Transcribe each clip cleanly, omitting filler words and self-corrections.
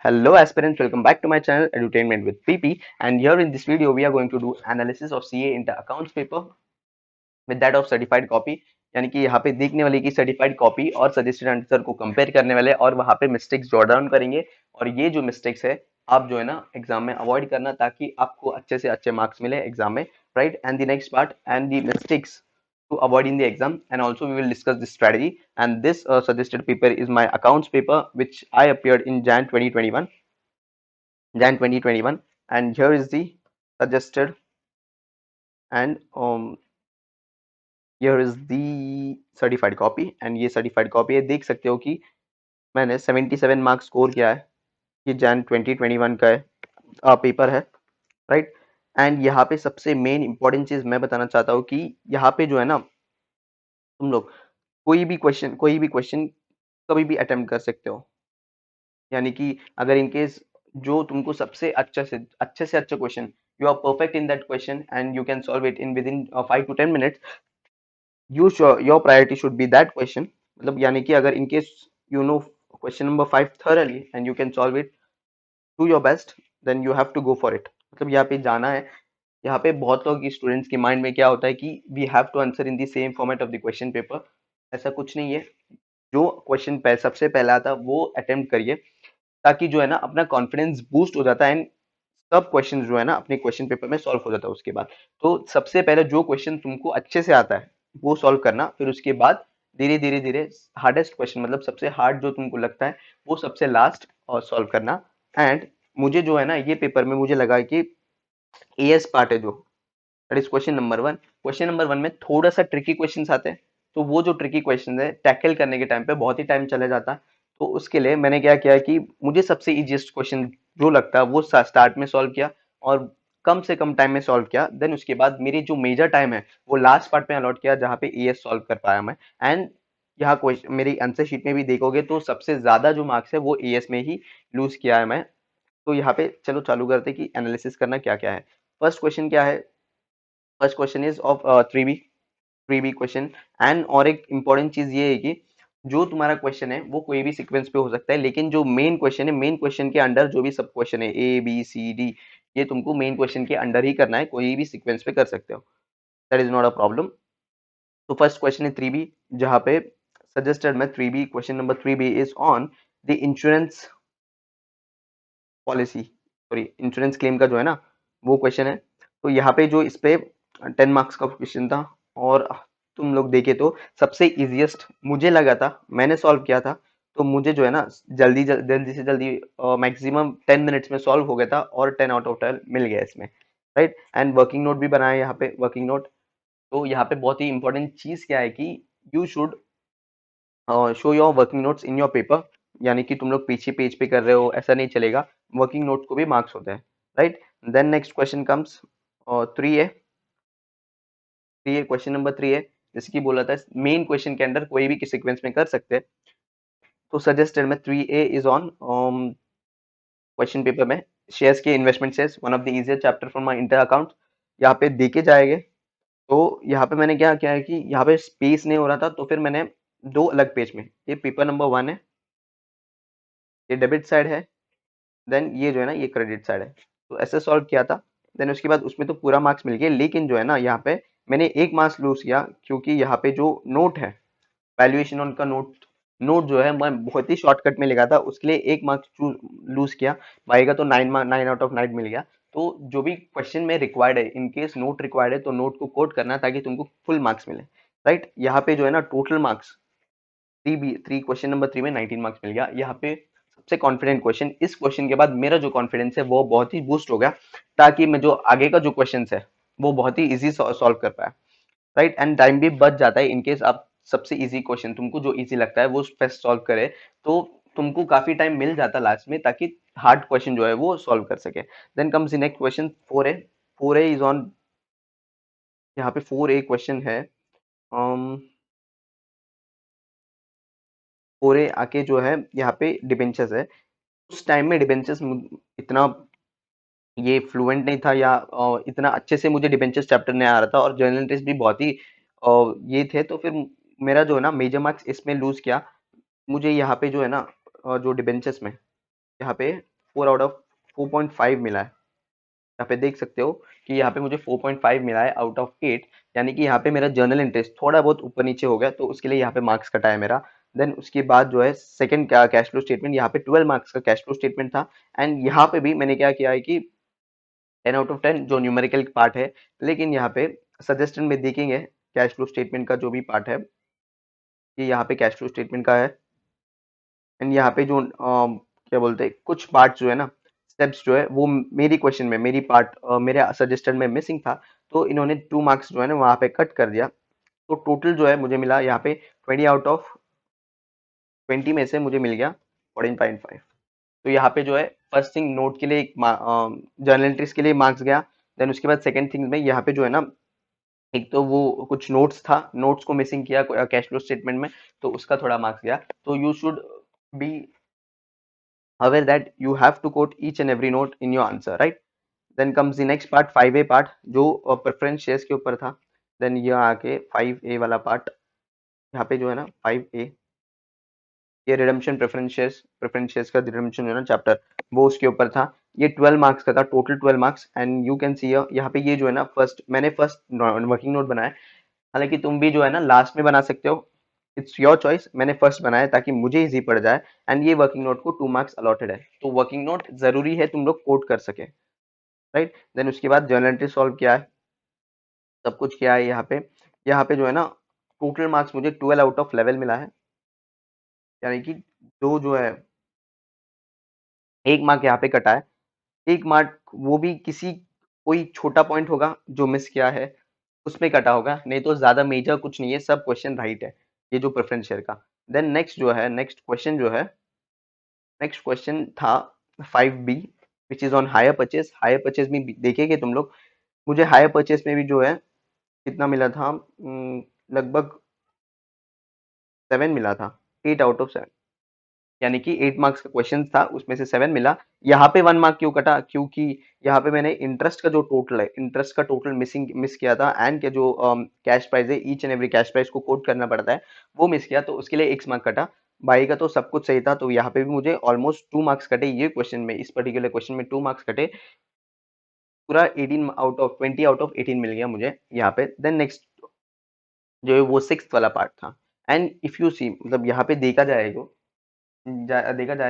Hello aspirants, welcome back to my channel Edutainment with PP, and here in this video we are going to do analysis of CA inter accounts paper with that of certified copy। यानी कि यहाँ पे देखने वाले की certified copy और suggested answer को compare करने वाले और वहाँ पे मिस्टेक्स जॉट डाउन करेंगे। और ये जो मिस्टेक्स है आप जो है ना एग्जाम में अवॉइड करना ताकि आपको अच्छे से अच्छे मार्क्स मिले एग्जाम में, right. And the next part and the mistakes to avoid in the exam, and also we will discuss this strategy. And this suggested paper is my accounts paper which I appeared in Jan 2021, and here is the suggested, and here is the certified copy। and ये certified copy है, देख सकते हो कि मैंने 77 marks score किया है। ये जैन 2021 का है पेपर है, राइट। एंड यहाँ पे सबसे मेन इंपॉर्टेंट चीज मैं बताना चाहता हूँ कि यहाँ पे जो है ना तुम लोग कोई भी क्वेश्चन कभी भी अटेम्प्ट कर सकते हो। यानी कि अगर इन केस जो तुमको सबसे अच्छे से अच्छा question, you are perfect in that question and you can solve it in with in 5 to 10 minutes, your priority should be that question. मतलब यानी कि अगर in case you know question number 5 thoroughly and you can solve it to your best, then you have to go for it. मतलब यहाँ पे जाना है। यहाँ पे बहुत लोग की स्टूडेंट्स के माइंड में क्या होता है कि we have to answer in the same format of the question paper. ऐसा कुछ नहीं है। जो क्वेश्चन सबसे पहला आता वो अटेम्प्ट करिए, ताकि जो है ना अपना कॉन्फिडेंस बूस्ट हो जाता है एंड सब क्वेश्चन जो है ना अपने क्वेश्चन पेपर में सॉल्व हो जाता है उसके बाद। तो सबसे पहले जो क्वेश्चन तुमको अच्छे से आता है वो सॉल्व करना, फिर उसके बाद धीरे धीरे धीरे हार्डेस्ट क्वेश्चन, मतलब सबसे हार्ड जो तुमको लगता है वो सबसे लास्ट और सॉल्व करना। एंड मुझे जो है ना ये पेपर में मुझे लगा कि एएस पार्ट है जो, दैट इज क्वेश्चन नंबर 1 में थोड़ा सा ट्रिकी क्वेश्चन आते हैं। तो वो जो ट्रिकी क्वेश्चन है टैकल करने के टाइम पे बहुत ही टाइम चला जाता है। तो उसके लिए मैंने क्या किया कि मुझे सबसे इजीएस्ट क्वेश्चन जो लगता है वो स्टार्ट में सॉल्व किया और कम से कम टाइम में सॉल्व किया। देन उसके बाद मेरी जो मेजर टाइम है वो लास्ट पार्ट में अलॉट किया जहाँ पे एएस सॉल्व कर पाया मैं। एंड यहाँ क्वेश्चन मेरी आंसर शीट में भी देखोगे तो सबसे ज्यादा जो मार्क्स है वो एएस में ही लूज किया है मैं। तो यहाँ पे चलो चालू करते हैं कि एनालिसिस करना क्या क्या है। फर्स्ट क्वेश्चन क्या है? First question is of 3B question. And और एक इंपॉर्टेंट चीज ये है कि जो तुम्हारा क्वेश्चन है वो कोई भी सीक्वेंस पे हो सकता है, लेकिन जो मेन क्वेश्चन है मेन क्वेश्चन के अंडर जो भी सब क्वेश्चन है A B C D, ये तुमको मेन क्वेश्चन के अंडर ही करना है, कोई भी सीक्वेंस पे कर सकते हो। That is not a problem. तो फर्स्ट क्वेश्चन है 3B, जहाँ पे सजेस्टेड में 3B question number 3B is on the insurance policy, sorry insurance claim का जो है ना वो क्वेश्चन है। तो यहाँ पे जो इस पे 10 मार्क्स का क्वेश्चन था, और तुम लोग देखे तो सबसे इजीएस्ट मुझे लगा था, मैंने सॉल्व किया था। तो मुझे जो है ना जल्दी से जल्दी मैक्सिमम 10 मिनट्स में सॉल्व हो गया था और 10 out of 10 मिल गया इसमें, राइट। एंड वर्किंग नोट भी बनाया यहाँ पे, वर्किंग नोट। तो यहाँ पे बहुत ही इंपॉर्टेंट चीज क्या है कि you should show your working notes in your paper. यानी कि तुम लोग पीछे पेज पे कर रहे हो ऐसा नहीं चलेगा, वर्किंग नोट को भी मार्क्स होते हैं, right. Then next question comes 3A। 3A question number 3A, जैसे कि बोला था मेन क्वेश्चन के अंदर कोई भी सीक्वेंस में कर सकते हैं। तो सजेस्टेड में 3A is on question paper में शेयर्स के investment shares, one of the easiest chapter from my inter account. यहाँ पे देखे जाएंगे। तो यहाँ पे मैंने क्या किया है कि यहाँ पे स्पेस नहीं हो रहा था, तो फिर मैंने दो अलग पेज में, ये पेपर नंबर 1 है, ये डेबिट साइड है, देन ये जो है ना ये क्रेडिट साइड है। तो ऐसे सॉल्व किया था। देन उसके बाद उसमें तो पूरा मार्क्स मिल गया, लेकिन जो है ना यहाँ पे मैंने एक मार्क्स लूज किया, क्योंकि यहाँ पे जो नोट है वैल्यूएशन ऑन का नोट, नोट जो है मैं बहुत ही शॉर्टकट में लिखा था, उसके लिए एक मार्क्स लूज किया। पाएगा तो 9 out of 9 मिल गया। तो जो भी क्वेश्चन में रिक्वायर्ड है, इन केस नोट रिक्वायर्ड है तो नोट को कोट करना ताकि तुमको फुल मार्क्स मिले, राइट। यहाँ पे जो है ना total marks 3B 3 question number 3 में 19 मार्क्स मिल गया। यहाँ पे सबसे कॉन्फिडेंट क्वेश्चन, इस क्वेश्चन के बाद मेरा जो कॉन्फिडेंस है वो बहुत ही बूस्ट हो गया, ताकि मैं जो आगे का जो क्वेश्चन है वो बहुत ही इजी सॉल्व कर पाया, राइट। एंड टाइम भी बच जाता है, इनकेस आप सबसे इजी क्वेश्चन तुमको जो इजी लगता है वो फर्स्ट सॉल्व करे, तो तुमको काफी टाइम मिल जाता लास्ट में, ताकि हार्ड क्वेश्चन जो है वो सॉल्व कर सके। Then comes the next question 4A। 4A is on, यहाँ पे 4A क्वेश्चन है। 4A आके जो है यहाँ पे डिबेंचर्स है। उस टाइम में डिबेंचर्स इतना ये फ्लुएंट नहीं था, या इतना अच्छे से मुझे डिबेंचर्स चैप्टर नहीं आ रहा था, और जर्नल टेस्ट भी बहुत ही ये थे। तो फिर मेरा जो है ना मेजर मार्क्स इसमें लूज किया। मुझे यहाँ पे जो है ना जो डिबेंचर्स में यहाँ पे 4 आउट ऑफ 4.5 मिला है। यहाँ पे देख सकते हो कि यहाँ पे मुझे 4.5 मिला है आउट ऑफ 8, यानी कि यहाँ पे मेरा जर्नल इंटरेस्ट थोड़ा बहुत ऊपर नीचे हो गया, तो उसके लिए यहाँ पे मार्क्स कटा है मेरा। देन उसके बाद जो है सेकंड कैश फ्लो स्टेटमेंट, यहाँ पे 12 मार्क्स का कैश फ्लो स्टेटमेंट था। एंड यहाँ पे भी मैंने क्या किया है कि 10 आउट ऑफ 10 जो न्यूमेरिकल पार्ट है, लेकिन यहाँ पे सजेशन में देखेंगे कैश फ्लो स्टेटमेंट का जो भी पार्ट है, ये यहाँ पे कैश फ्लो स्टेटमेंट का है। एंड यहाँ पे जो क्या बोलते हैं, कुछ पार्ट जो है ना, स्टेप्स जो है वो मेरी क्वेश्चन में, मेरी पार्ट मेरे सजेस्टेड में मिसिंग था, तो इन्होंने 2 मार्क्स जो है ना वहाँ पे कट कर दिया। तो टोटल जो है मुझे मिला यहाँ पे 20 आउट ऑफ 20 में से मुझे मिल गया 14.5। तो यहाँ पे जो है फर्स्ट थिंग नोट के लिए एक जर्नल एंट्रीज के लिए मार्क्स गया। देन उसके बाद सेकंड थिंग में यहाँ पे जो है ना, एक तो वो कुछ नोट्स था, नोट्स को मिसिंग किया कैश फ्लो स्टेटमेंट में, तो उसका थोड़ा मार्क्स गया। तो you should be aware that you have to quote each and every note in your answer, right? Then comes the next part 5A part, जो प्रेफरेंस शेयर्स के ऊपर था। देन ये आके 5A वाला पार्ट, यहाँ पे जो है ना 5A, ये रिडेम्पशन प्रेफरेंस शेयर्स का रिडेम्पशन जो है ना चैप्टर, वो उसके ऊपर था। ये 12 मार्क्स का था, total 12 marks. And you can see यहाँ पे ये जो है ना मैंने फर्स्ट वर्किंग नोट बनाया। हालांकि तुम भी जो है ना लास्ट में बना सकते हो, इट्स योर चॉइस। मैंने फर्स्ट बनाया ताकि मुझे इजी पड़ जाए। एंड ये वर्किंग नोट को 2 मार्क्स अलॉटेड है, तो वर्किंग नोट जरूरी है तुम लोग कोड कर सके, राइट। देन उसके बाद जर्नल एंट्री सॉल्व किया है, सब कुछ किया है। यहाँ पे जो है ना टोटल मार्क्स मुझे 12 आउट ऑफ 11 मिला है, यानी कि दो जो है, एक मार्क यहाँ पे कटा है। एक मार्क वो भी किसी कोई छोटा पॉइंट होगा जो मिस किया है, उसमें कटा होगा, नहीं तो ज्यादा मेजर कुछ नहीं है, सब क्वेश्चन राइट है, ये जो प्रेफरेंस शेयर का। देन नेक्स्ट जो है, नेक्स्ट क्वेश्चन था 5B, which is on hire purchase. Hire purchase में देखेंगे तुम लोग, मुझे हायर परचेज में भी जो है कितना मिला था, लगभग 7 मिला था, 8 आउट ऑफ 7, यानी कि 8 मार्क्स का क्वेश्चन था, उसमें से 7 मिला। यहाँ पे 1 मार्क क्यों कटा, क्योंकि यहाँ पे मैंने इंटरेस्ट का जो टोटल है, इंटरेस्ट का टोटल मिस किया था। एंड के जो कैश प्राइस है, each and every cash price को कोट करना पड़ता है, वो मिस किया, तो उसके लिए एक मार्क कटा। बाई का तो सब कुछ सही था, तो यहाँ पे भी मुझे ऑलमोस्ट 2 मार्क्स कटे। ये क्वेश्चन में, इस पर्टिकुलर क्वेश्चन में 2 मार्क्स कटे, पूरा 18 आउट ऑफ 20 आउट ऑफ 18 मिल गया मुझे यहाँ पे। देन नेक्स्ट जो है वो 6th वाला पार्ट था। एंड इफ यू सी, मतलब यहाँ पे देखा जाए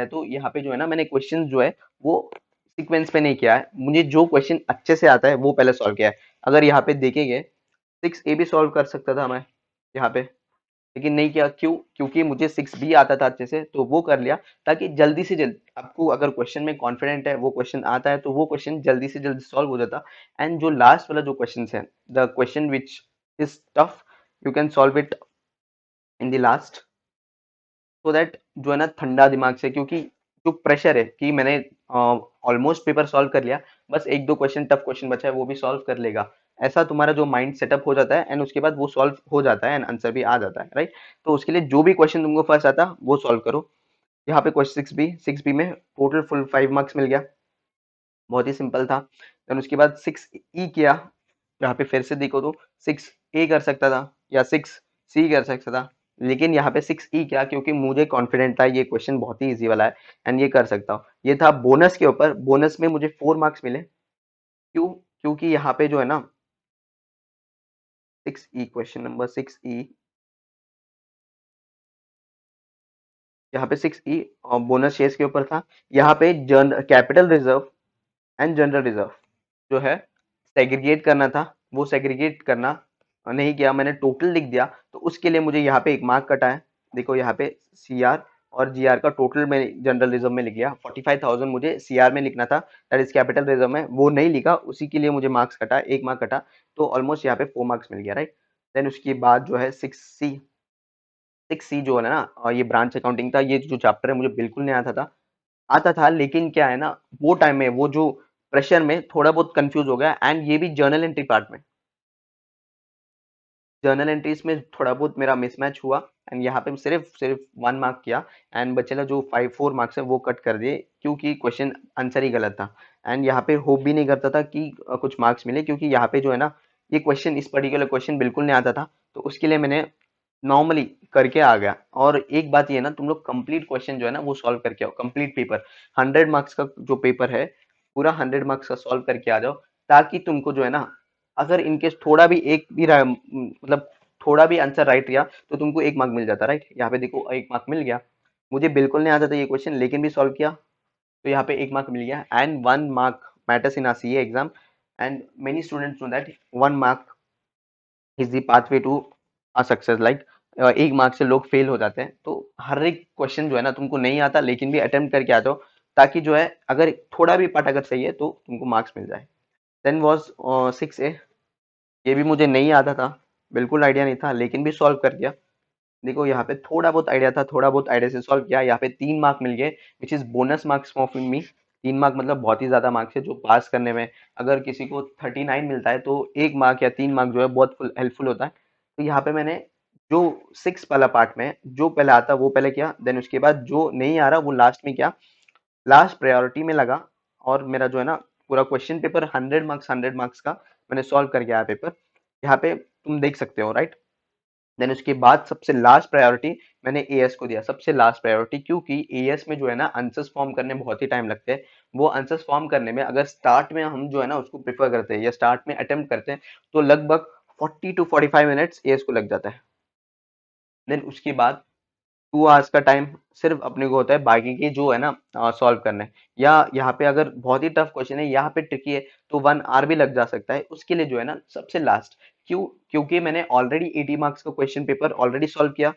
तो यहाँ पे जो है ना, मैंने क्वेश्चन जो है वो सीक्वेंस पे नहीं किया है, मुझे जो क्वेश्चन अच्छे से आता है वो पहले सॉल्व किया है। अगर यहाँ पे देखेंगे 6A भी सॉल्व कर सकता था मैं यहाँ पे, लेकिन नहीं किया। क्यों? क्योंकि मुझे 6B आता था अच्छे से, तो वो कर लिया, ताकि जल्दी से जल्दी, आपको अगर क्वेश्चन में कॉन्फिडेंट है, वो क्वेश्चन आता है, तो वो क्वेश्चन जल्दी से जल्दी सॉल्व हो जाता। एंड जो लास्ट वाला जो क्वेश्चन है, the question which is tough, you can solve it in the last, so that जो है ना ठंडा दिमाग से, क्योंकि जो प्रेशर है कि मैंने ऑलमोस्ट पेपर सॉल्व कर लिया, बस एक दो क्वेश्चन टफ क्वेश्चन बचा है, वो भी सॉल्व कर लेगा, ऐसा तुम्हारा जो माइंड सेटअप हो जाता है, एंड उसके बाद वो सॉल्व हो जाता है एंड आंसर भी आ जाता है, राइट। तो उसके लिए जो भी क्वेश्चन तुमको फर्स्ट आता वो सॉल्व करो। यहाँ पे क्वेश्चन 6B में टोटल फुल 5 मार्क्स मिल गया, बहुत ही सिंपल था। देन उसके बाद 6E किया, यहाँ पे फिर से देखो तो 6A कर सकता था या 6C कर सकता था, लेकिन यहाँ पे 6E क्या, क्योंकि मुझे कॉन्फिडेंट था ये क्वेश्चन बहुत ही इजी वाला है एंड ये कर सकता हूँ। ये था बोनस के ऊपर, बोनस में मुझे 4 मार्क्स मिले। क्यों? क्योंकि यहाँ पे जो है ना 6E, क्वेश्चन नंबर 6E, यहाँ पे 6E बोनस शेयर्स के ऊपर था। यहाँ पे capital reserve and general reserve जो है सेग्रीगेट करना था, वो सेग्रीगेट करना नहीं किया, मैंने टोटल लिख दिया, तो उसके लिए मुझे यहाँ पे एक मार्क कटा है। देखो यहाँ पे CR और GR का टोटल में जनरल रिजर्व में लिख गया, 45,000 मुझे CR में लिखना था, दैट इज कैपिटल रिजर्व में, वो नहीं लिखा, उसी के लिए मुझे मार्क्स कटा, एक मार्क कटा, तो ऑलमोस्ट यहाँ पे 4 मार्क्स मिल गया, राइट। देन उसके बाद जो है 6C जो है ना, ये ब्रांच अकाउंटिंग था, ये जो चैप्टर है मुझे बिल्कुल नहीं आता था, लेकिन क्या है ना, वो टाइम में वो जो प्रेशर में थोड़ा बहुत कंफ्यूज हो गया। एंड ये भी जर्नल एंट्री पार्ट में, जर्नल एंट्रीज में थोड़ा बहुत मेरा मिसमैच हुआ, एंड यहाँ पे सिर्फ सिर्फ 1 मार्क किया, एंड बचेला जो 4 मार्क्स है वो कट कर दिए, क्योंकि क्वेश्चन आंसर ही गलत था। एंड यहाँ पे होप भी नहीं करता था कि कुछ मार्क्स मिले, क्योंकि यहाँ पे जो है ना, ये क्वेश्चन, इस पर्टिकुलर क्वेश्चन बिल्कुल नहीं आता था, तो उसके लिए मैंने नॉर्मली करके आ गया। और एक बात ये ना, तुम लोग कंप्लीट क्वेश्चन जो है ना वो सॉल्व करके आओ, कंप्लीट पेपर 100 मार्क्स का जो पेपर है, पूरा 100 मार्क्स का सॉल्व करके आ जाओ, ताकि तुमको जो है ना, अगर इनकेस थोड़ा भी एक भी मतलब थोड़ा भी आंसर राइट किया तो तुमको 1 मार्क मिल जाता, राइट। यहाँ पे देखो 1 मार्क मिल गया। मुझे बिल्कुल नहीं आता था ये क्वेश्चन, लेकिन भी सॉल्व किया तो यहाँ पे 1 मार्क मिल गया। And 1 mark matters in a CA exam, and many students know that 1 mark is the pathway to a success. Like 1 mark से लोग फेल हो जाते हैं। तो हर एक क्वेश्चन जो है ना तुमको नहीं आता, लेकिन भी अटेम्प्ट करके आ जाओ, ताकि जो है अगर थोड़ा भी पार्ट अगर सही है तो तुमको मार्क्स मिल जाए। Then was 6A। ये भी मुझे नहीं आता था, बिल्कुल आइडिया नहीं था, लेकिन भी सॉल्व कर दिया। देखो यहाँ पे थोड़ा बहुत आइडिया था, थोड़ा बहुत आइडिया से सॉल्व किया। यहाँ पे 3 मार्क मिल गए, which is bonus marks for me. 3 mark मतलब बहुत ही ज्यादा मार्क्स है, जो पास करने में अगर किसी को 39 मिलता है तो 1 मार्क या 3 मार्क जो है बहुत हेल्पफुल होता है। तो यहाँ पे मैंने जो 6 वाला पार्ट में जो पहले आता वो पहले किया, देन उसके बाद जो नहीं आ रहा वो लास्ट में किया, लास्ट प्रायोरिटी में लगा। और मेरा जो है ना पूरा क्वेश्चन पेपर 100 मार्क्स का मैंने सॉल्व करके आया पेपर। यहाँ पे तुम देख सकते हो, राइट। देन उसके बाद सबसे लास्ट प्रायोरिटी मैंने एएस को दिया, सबसे लास्ट प्रायोरिटी, क्योंकि एएस में जो है ना आंसर्स फॉर्म करने में बहुत ही टाइम लगते हैं। वो आंसर्स फॉर्म करने में अगर स्टार्ट में हम जो है ना उसको प्रेफर करते हैं या स्टार्ट में अटेम्प्ट करते हैं, तो लगभग 40 to 45 मिनट्स एएस को लग जाता है। देन उसके बाद 2 आवर्स का टाइम सिर्फ अपने को होता है बाकी के जो है ना सॉल्व करने। या यहाँ पे अगर बहुत ही टफ क्वेश्चन है, यहाँ पे ट्रिकी है, तो 1 आवर भी लग जा सकता है। उसके लिए जो है ना सबसे लास्ट, क्योंकि मैंने ऑलरेडी 80 मार्क्स का क्वेश्चन पेपर ऑलरेडी सॉल्व किया,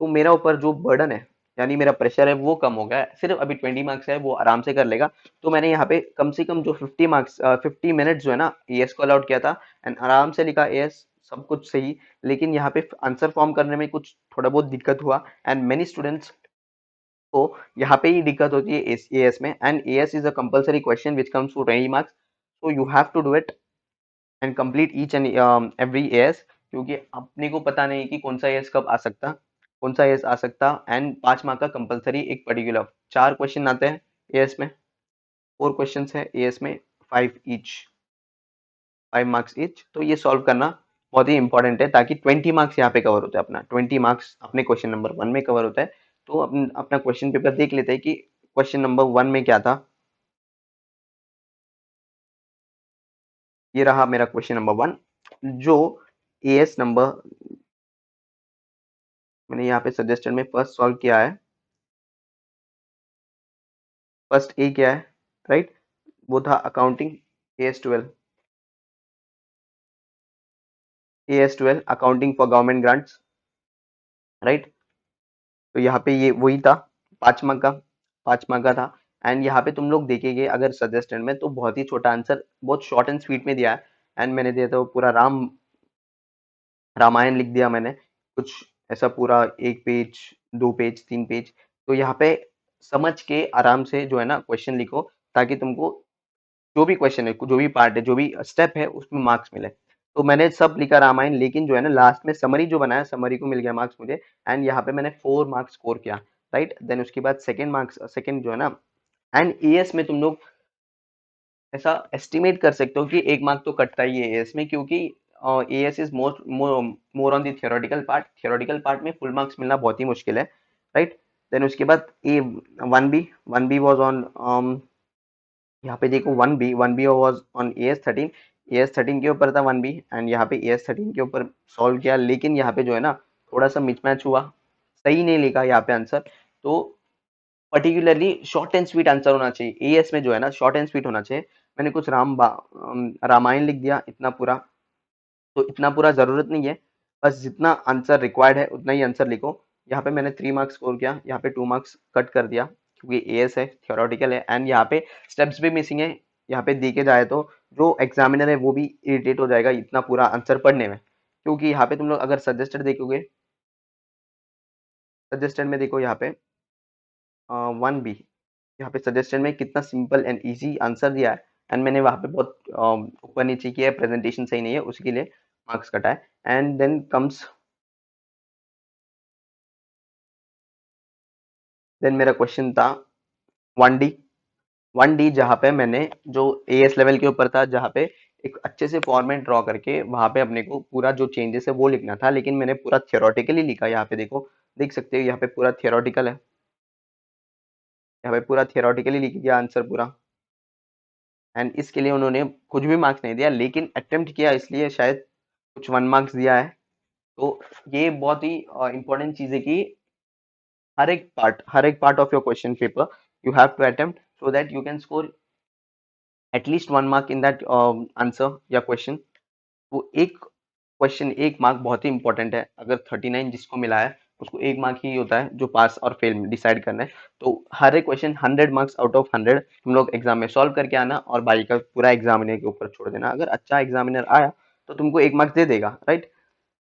तो मेरा ऊपर जो बर्डन है, यानी मेरा प्रेशर है वो कम हो गया है। सिर्फ अभी 20 मार्क्स है, वो आराम से कर लेगा। तो मैंने यहाँ पे कम से कम जो 50 मार्क्स 50 मिनट्स जो है ना एएस को अलाउड किया था, एंड आराम से लिखा एएस, सब कुछ सही। लेकिन यहाँ पे आंसर फॉर्म करने में कुछ थोड़ा बहुत दिक्कत हुआ। एंड मेनी स्टूडेंट्स को यहाँ पे ही दिक्कत होती है एएस में। And AS is a compulsory question which comes to 20 marks, so you have to do it and complete each and every AS. क्योंकि अपने को पता नहीं कि कौन सा एएस कब आ सकता, कौन सा एएस आ सकता। एंड 5 मार्क का कंपलसरी एक पर्टिकुलर 4 क्वेश्चन आते हैं एएस में, 4 क्वेश्चन है एएस में, 5 ईच। तो ये सॉल्व करना बहुत ही इंपॉर्टेंट है, ताकि 20 मार्क्स यहाँ पे कवर होता है। अपना 20 मार्क्स अपने क्वेश्चन नंबर 1 में कवर होता है। तो अपना क्वेश्चन पेपर देख लेते हैं कि क्वेश्चन नंबर 1 में क्या था। ये रहा मेरा क्वेश्चन नंबर 1, जो एएस नंबर मैंने यहाँ पे सजेस्टेड में फर्स्ट सॉल्व किया है। फर्स्ट ए क्या है, राइट, वो था accounting, as 12, as 12 accounting for government grants, right. तो यहाँ पे ये वही था, 5 मार्क का, 5 मार्क का था। एंड यहाँ पे तुम लोग देखेंगे अगर सजेस्टेड में, तो बहुत ही छोटा आंसर, बहुत शॉर्ट एंड स्वीट में दिया है। एंड मैंने दिया था वो पूरा रामायण लिख दिया मैंने, कुछ ऐसा पूरा 1 पेज, 2 पेज, 3 पेज। तो यहाँ पे समझ के आराम से जो है ना क्वेश्चन लिखो, ताकि तुमको जो भी क्वेश्चन है, जो भी पार्ट है, जो भी स्टेप है, उसमें मार्क्स मिले। तो मैंने सब लिखा रामायण, लेकिन जो है ना लास्ट में समरी जो बनाया, समरी को मिल गया मार्क्स मुझे। एंड यहाँ पे मैंने 4 मार्क्स स्कोर किया, राइट। देन उसके बाद सेकंड मार्क्स, सेकंड जो है ना, एंड एएस में तुम लोग ऐसा एस्टिमेट कर सकते हो कि 1 मार्क तो कटता ही है एएस में, क्योंकि as is more on the theoretical part. Theoretical part में फुल मार्क्स मिलना बहुत ही मुश्किल है, राइट। देन उसके बाद ए 1B वॉज ऑन, यहाँ पे देखो 1B वॉज ऑन एएस 13 के ऊपर था 1B। एंड यहाँ पे एएस 13 के ऊपर सॉल्व किया, लेकिन यहाँ पे जो है ना थोड़ा सा मिसमैच हुआ, सही नहीं लिखा यहाँ पे आंसर। तो particularly short and sweet answer होना चाहिए एएस में, जो है ना शॉर्ट एंड स्वीट होना चाहिए। मैंने कुछ रामायण लिख दिया इतना पूरा। तो इतना पूरा जरूरत नहीं है, बस जितना आंसर रिक्वायर्ड है उतना ही आंसर लिखो। यहाँ पे मैंने 3 मार्क्स स्कोर किया, यहाँ पे 2 मार्क्स कट कर दिया, क्योंकि एएस है, थियोरेटिकल है। एंड यहाँ पे स्टेप्स भी मिसिंग है। यहाँ पे देखे जाए तो जो एग्जामिनर है वो भी इरिटेट हो जाएगा इतना पूरा आंसर पढ़ने में। क्योंकि यहाँ पे तुम लोग अगर सजेस्टेड देखोगे, सजेस्टेड में देखो यहाँ पे 1B, यहाँ पे सजेशन में कितना सिंपल एंड इजी आंसर दिया है। एंड मैंने वहाँ पे बहुत ऊपर नीचे किया है, प्रेजेंटेशन सही नहीं है, उसके लिए मार्क्स कटा है। एंड देन कम्स, देन मेरा क्वेश्चन था 1D, 1D जहाँ पे मैंने जो एएस लेवल के ऊपर था, जहाँ पे एक अच्छे से फॉर्मेट ड्रॉ करके वहां पे अपने को पूरा जो चेंजेस है वो लिखना था, लेकिन मैंने पूरा थियोरटिकली लिखा। यहाँ पे देखो, देख सकते हो यहाँ पे पूरा थियोरटिकल है, यहाँ पे पूरा थियोरटिकली लिख दिया आंसर पूरा। एंड इसके लिए उन्होंने कुछ भी मार्क्स नहीं दिया, लेकिन अटेम्प्ट किया इसलिए शायद कुछ 1 मार्क्स दिया है। तो ये बहुत ही इंपॉर्टेंट चीज है कि हर एक part of your question paper you have to attempt, so that you can score at least 1 mark in that answer या क्वेश्चन। वो एक क्वेश्चन 1 मार्क बहुत ही इंपॉर्टेंट है। अगर 39 जिसको मिला है उसको 1 मार्क ही होता है जो पास और फेल में डिसाइड करना है। तो हर एक क्वेश्चन 100 मार्क्स आउट ऑफ 100 तुम लोग एग्जाम में सॉल्व करके आना, और बाकी का पूरा एग्जामिनर के ऊपर छोड़ देना। अगर अच्छा एग्जामिनर आया तो तुमको 1 मार्क्स दे देगा, राइट।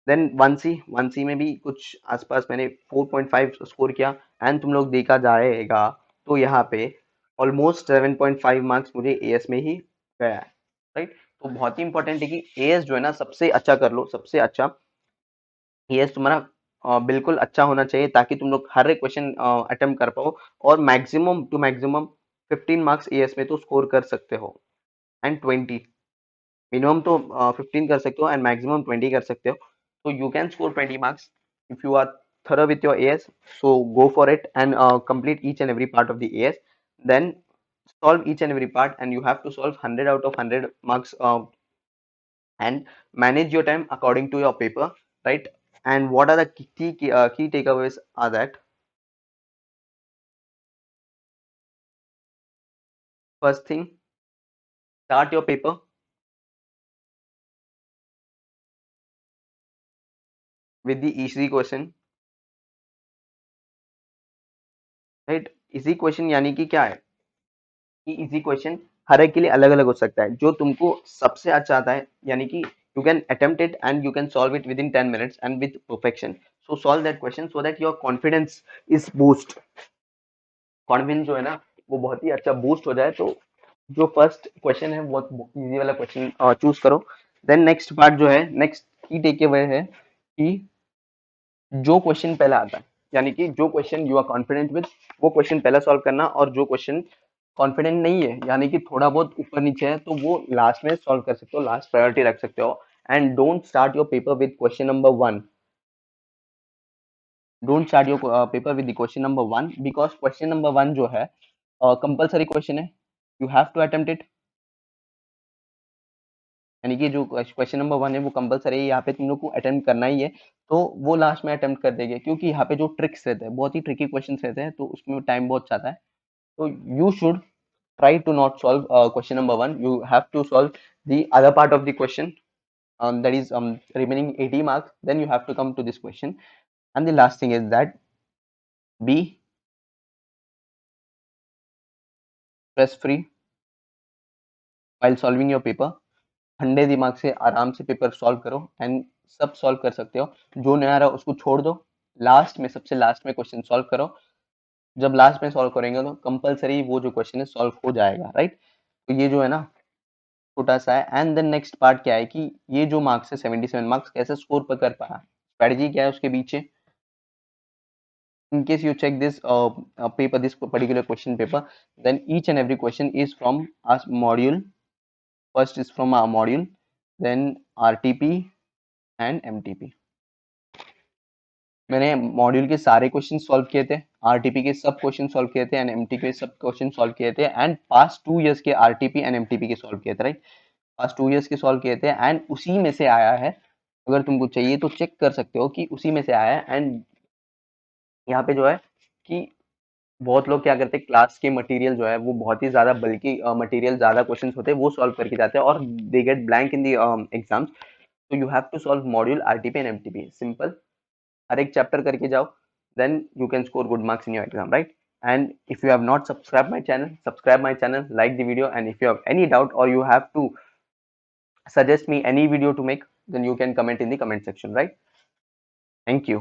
देन 1C में भी कुछ आसपास मैंने 4.5 स्कोर किया, एंड तुम लोग देखा जाएगा तो यहाँ पे ऑलमोस्ट 7.5 मार्क्स मुझे एएस में ही गया है, राइट। तो बहुत ही इंपॉर्टेंट है कि एएस जो है ना सबसे अच्छा कर लो, सबसे अच्छा एएस तुम्हारा बिल्कुल अच्छा होना चाहिए, ताकि तुम लोग हर एक क्वेश्चन अटेम्प्ट कर पाओ, और maximum to maximum 15 marks AS में तो स्कोर कर सकते हो। एंड 20, मिनिमम तो 15 कर सकते हो एंड मैक्सिमम 20 कर सकते हो। तो you can score 20 marks if you are thorough with your AS. So go for it and complete each and every part of the AS. Then solve each and every part, and you have to solve 100 out of 100 marks, and manage your time according to your paper, right. And what are the key takeaways are that, first thing, start your paper with the easy question, right। Easy question यानी कि क्या है कि easy question हर एक के लिए अलग अलग हो सकता है। जो तुमको सबसे अच्छा आता है, यानी कि you can attempt it and you can solve it with in 10 minutes and with perfection. So solve that question so that your confidence is boost. Confidence जो है ना वो बहुत ही अच्छा बूस्ट हो जाए, तो जो फर्स्ट क्वेश्चन है वो इजी वाला क्वेश्चन चूज करो। देन नेक्स्ट पार्ट जो है, नेक्स्ट की टेक अवे है कि जो क्वेश्चन पहला आता है, यानी कि जो question you are confident with, वो क्वेश्चन पहला सॉल्व करना, और जो क्वेश्चन कॉन्फिडेंट नहीं है यानी कि थोड़ा बहुत ऊपर नीचे है, तो वो लास्ट में सॉल्व कर सकते हो, लास्ट प्रायोरिटी रख सकते हो। And don't start your paper with question number 1। Don't start your paper with question number 1, because question number 1 जो है कंपलसरी क्वेश्चन है, you have to attempt it. यानी कि जो क्वेश्चन नंबर 1 है वो कंपलसरी है, यहाँ पे तुम लोग को अटेम्प्ट करना ही है। तो वो लास्ट में अटेम्प्ट कर देंगे, क्योंकि यहाँ पे जो ट्रिक्स रहते हैं, बहुत ही ट्रिकी क्वेश्चन रहते हैं, तो उसमें टाइम बहुत जाता है। So you should try to not solve question number 1. You have to solve the other part of the question, that is remaining 80 marks. Then you have to come to this question. And the last thing is that be stress free while solving your paper. ठंडे दिमाग से आराम से paper solve करो, and सब solve कर सकते हो। जो नहीं आ रहा उसको छोड़ दो, लास्ट में सबसे लास्ट में क्वेश्चन सॉल्व करो। जब लास्ट में सॉल्व करेंगे तो कंपलसरी वो जो क्वेश्चन है सॉल्व हो जाएगा, राइट। तो ये जो है ना छोटा सा है। एंड देन नेक्स्ट पार्ट क्या है कि ये जो मार्क्स है 77 मार्क्स कैसे स्कोर पर कर पाया, स्ट्रेटजी क्या है उसके पीछे। in case you check this paper, this particular question paper, then each and every question is from a module. First is from a module, then RTP and MTP. मैंने module के सारे क्वेश्चन सॉल्व किए थे, RTP के सब question solve किए थे, and MTP के सब क्वेश्चन सॉल्व किए थे, एंड पास्ट 2 इयर्स के आरटीपी एंड एमटीपी के सॉल्व किए थे, राइट। पास्ट 2 इयर्स के सॉल्व किए थे, एंड उसी में से आया है। अगर तुमको चाहिए तो चेक कर सकते हो कि उसी में से आया है। एंड यहाँ पे जो है कि बहुत लोग क्या करते हैं, क्लास के मटेरियल जो है वो बहुत ही ज्यादा बल्कि मटेरियल ज्यादा क्वेश्चंस होते हैं वो सॉल्व करके जाते हैं, और they get blank in the exams. तो you have to solve module RTP and MTP, simple. हर एक चैप्टर करके जाओ, then you can score good marks in your exam, right. And if you have not subscribe my channel, like the video, and if you have any doubt or you have to suggest me any video to make, then you can comment in the comment section, right? Thank you.